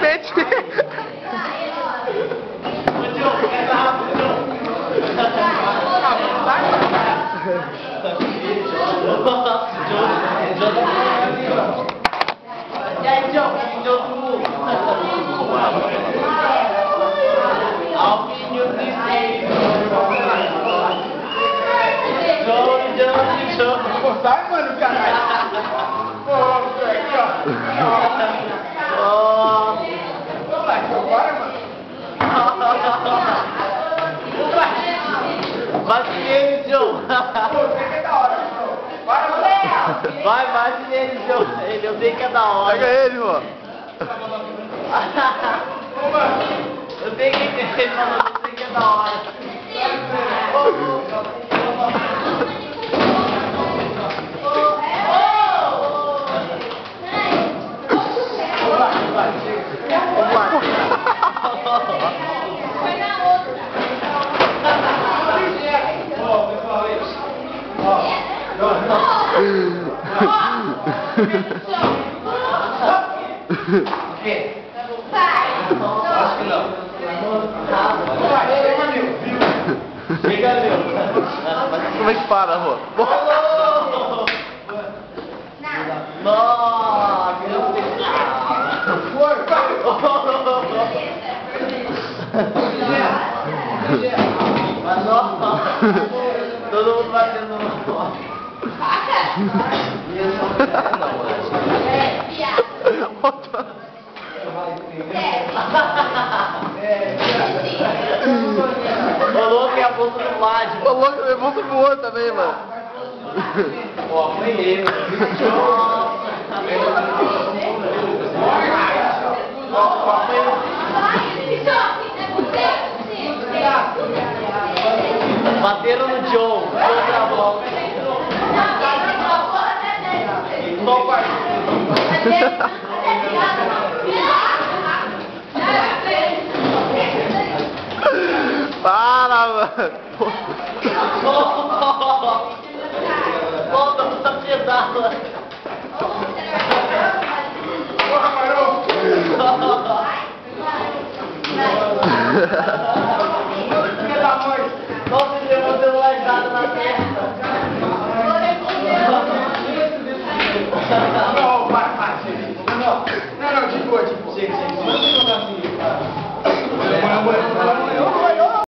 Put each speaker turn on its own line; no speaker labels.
Pente, pente.
E aí, João? Alvinho de João.
Pô, sai, mano, caralho. Pô, aqui, ó. Vamos lá, então, bora, mano.
Vai ele, João.
Pô, você que é da hora, João. Bora, mano.
Vai ele, João. Eu sei que é da hora.
Pega ele, pô.
Eu sei que ele falou, eu sei que é da hora. Acho que não. Chega, meu.
Como é que para, pô?
Nossa, meu Deus. Mas nossa, todo mundo batendo no Ô louco, é a bolsa do Vlad.
Ô louco, eu vou pro outro também, mano.
Ó, foi ele. Bateram no Joe. Outra volta. Só o
Para, mano.
Volta, puta pesada.
Porra, parou.